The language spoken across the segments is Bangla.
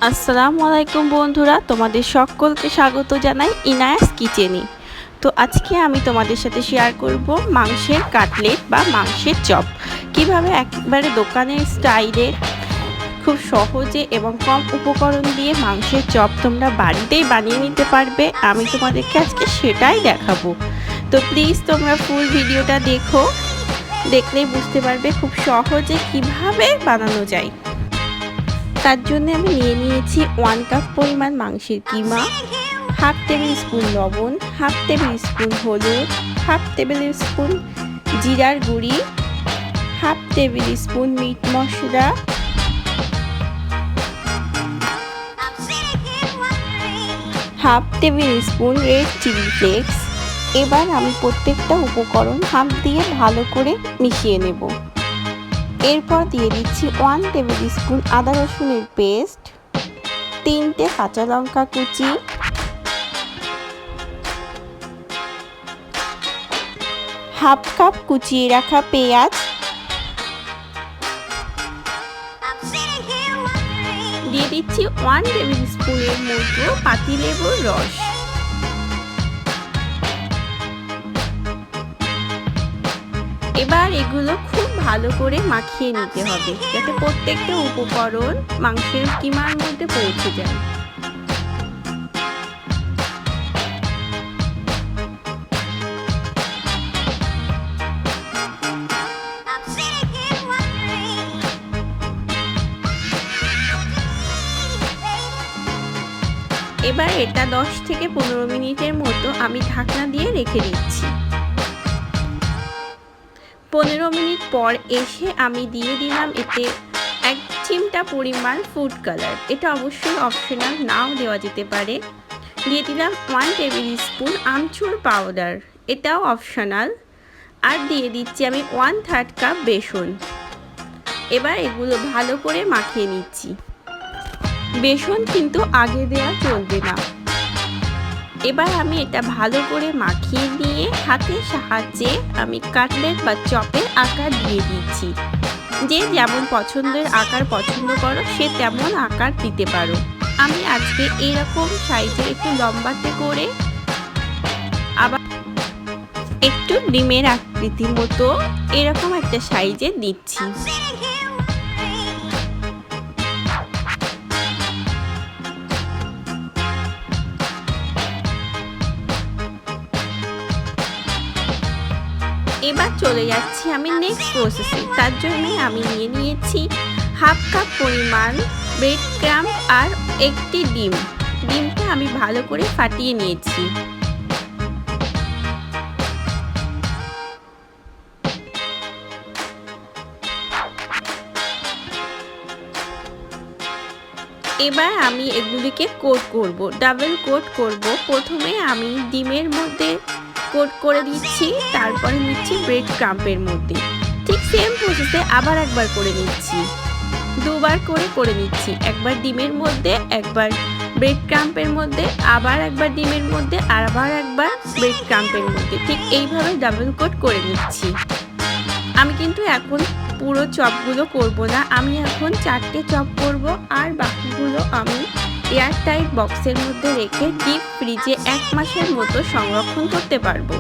আসসালামু আলাইকুম বন্ধুরা, তোমাদের সকলকে স্বাগত জানাই ইনায়াস কিচেনে। তো আজকে আমি তোমাদের সাথে শেয়ার করব মাংসের কাটলেট বা মাংসের চপ, কিভাবে একেবারে দোকানের স্টাইলে খুব সহজে এবং কম উপকরণ দিয়ে মাংসের চপ তোমরা বাড়িতেই বানিয়ে নিতে পারবে। আমি তোমাদেরকে আজকে সেটাই দেখাবো। তো প্লিজ তোমরা ফুল ভিডিওটা দেখো, দেখলেই বুঝতে পারবে খুব সহজে কিভাবে বানানো যায়। তার জন্য আমি নিয়ে নিয়েছি 1 কাপ পরিমাণ মাংসের কিমা, হাফ টেবিল স্পুন লবণ, হাফ টেবিল স্পুন হলুদ, হাফ টেবিল স্পুন জিরার গুঁড়ি, হাফ টেবিল স্পুন মিট মশলা, half tablespoon red chilli flakes. এবার আমি প্রত্যেকটা উপকরণ হাত দিয়ে ভালো করে মিশিয়ে নেব। এরপর দিয়ে দিচ্ছি 1 টেবিল স্পুন আদা রসুনের পেস্ট, 3টে কাঁচা লঙ্কা কুচি, হাফ কাপ কুচিয়ে রাখা পেঁয়াজ, দিয়ে দিচ্ছি 1 টেবিল স্পুনের মতো পাতি লেবুর রস। এবার এগুলো খুব ভালো করে মাখিয়ে নিতে হবে, যাতে প্রত্যেকটা উপকরণ মাংসের কিমার মধ্যে পৌঁছে যায়। এবার এটা 10 থেকে 15 মিনিটের মতো আমি ঢাকনা দিয়ে রেখে দিচ্ছি। 15 মিনিট পর এসে আমি দিয়ে দিলাম এতে 1 চিমটা পরিমাণ ফুড কালার। এটা অবশ্যই অপশনাল, নাও দেওয়া যেতে পারে। দিয়ে দিলাম 1 টেবিল স্পুন আমচুর পাউডার, এটাও অপশনাল। আর দিয়ে দিচ্ছি আমি 1/3 কাপ বেসন। এবার এগুলো ভালো করে মাখিয়ে নিচ্ছি। বেসন কিন্তু আগে দেওয়া চলবে না। এবার আমি এটা ভালো করে মাখিয়ে নিয়ে হাতের সাহায্যে আমি কাটলেট বা চপের আকার দিয়ে দিচ্ছি। যে যেমন পছন্দের আকার পছন্দ করো সে তেমন আকার দিতে পারো। আমি আজকে এরকম সাইজে একটু লম্বাতে করে আবার একটু ডিমের আকৃতির মতো এরকম একটা সাইজে দিচ্ছি। এবার চলে যাচ্ছি আমি নেক্সট প্রসেসে। তার জন্য আমি নিয়ে নিয়েছি হাফ কাপ পরিমাণ ব্রেড ক্রাম্ব আর একটি ডিম। ডিমটা আমি ভালো করে ফাটিয়ে নিয়েছি। এবার আমি এগুলিকে কোট করব, ডাবল কোট করব। প্রথমে আমি ডিমের মধ্যে কোট করে দিচ্ছি, তারপরে নিচ্ছি ব্রেড ক্রাম্পের মধ্যে। ঠিক সেম প্রসেসে আবার একবার করে নিচ্ছি, দুবার করে নিচ্ছি। একবার ডিমের মধ্যে, একবার ব্রেড ক্রাম্পের মধ্যে, আবার একবার ডিমের মধ্যে, আর আবার একবার ব্রেড ক্রাম্পের মধ্যে। ঠিক এইভাবে ডাবল কোট করে নিচ্ছি। আমি কিন্তু এখন পুরো চপগুলো করব না, আমি এখন 4টে চপ করব। আর বাকিগুলো আমি এয়ারটাইট বক্সের মধ্যে রেখে ডিপ ফ্রিজে 1 মাসের মতো সংরক্ষণ করতে পারবো।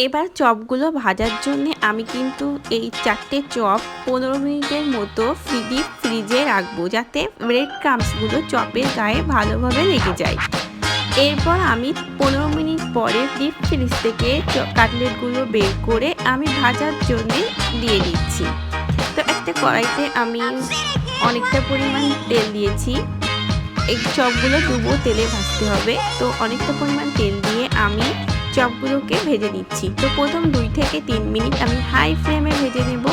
এবার চপগুলো ভাজার জন্য আমি কিন্তু এই 4টে চপ 15 মিনিটের মতো ডিপ ফ্রিজে রাখবো, যাতে ব্রেড ক্রাম্বসগুলো চপের গায়ে ভালোভাবে লেগে যায়। এরপর আমি 15 মিনিট পরে ডিপ ফ্রিজ থেকে কাটলেটগুলো বের করে আমি ভাজার জন্য দিয়ে দিচ্ছি। তো একটা কড়াইতে আমি অনেকটা পরিমাণ তেল দিয়েছি। এই চপগুলো ডুবো তেলে ভাজতে হবে, তো অনেকটা পরিমাণ তেল দিয়ে আমি চপগুলোকে ভেজে নিচ্ছি। তো প্রথম 2 থেকে 3 মিনিট আমি হাই ফ্লেমে ভেজে নেব,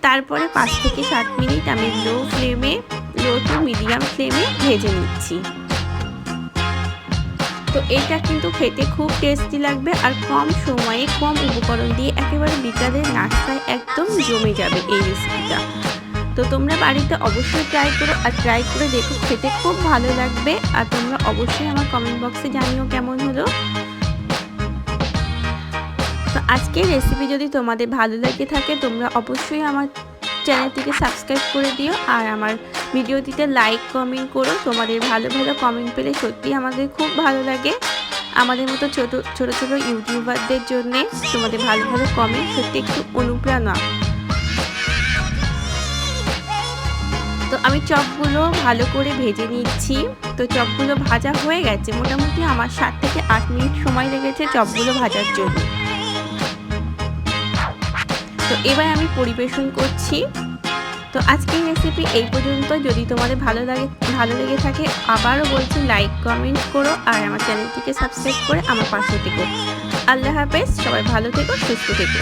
তারপরে 5 থেকে 7 মিনিট আমি লো টু মিডিয়াম ফ্লেমে ভেজে নিচ্ছি। তো এটা কিন্তু খেতে খুব টেস্টি লাগবে আর কম সময়ে কম উপকরণ দিয়ে একেবারে বিকালের নাস্তায় একদম জমে যাবে এই রেসিপিটা। তো তোমরা বাড়িতে অবশ্যই ট্রাই করো আর ট্রাই করে দেখো, খেতে খুব ভালো লাগবে। আর তোমরা অবশ্যই আমার কমেন্ট বক্সে জানিও কেমন হলো। তো আজকের রেসিপি যদি তোমাদের ভালো লেগে থাকে তোমরা অবশ্যই আমার চ্যানেলটিকে সাবস্ক্রাইব করে দিও আর আমার ভিডিওটিতে লাইক কমেন্ট করো। তোমাদের ভালো ভালো কমেন্ট পেলে সত্যি আমাদের খুব ভালো লাগে। আমাদের মতো ছোট ছোট ইউটিউবারদের জন্যে তোমাদের ভালো ভালো কমেন্ট সত্যি একটু অনুপ্রেরণা। তো আমি চপগুলো ভালো করে ভেজে নিচ্ছি। তো চপগুলো ভাজা হয়ে গেছে, মোটামুটি আমার 7 থেকে 8 মিনিট সময় লেগেছে চপগুলো ভাজার জন্য। তো এবার আমি পরিবেশন করছি। তো আজকের রেসিপি এই পর্যন্ত। যদি তোমাদের ভালো লেগে থাকে আবারও বলছি লাইক কমেন্ট করো আর আমার চ্যানেলটিকে সাবস্ক্রাইব করে আমার পাশে থেকো। আল্লাহ হাফেজ, সবাই ভালো থেকো, সুস্থ থেকো।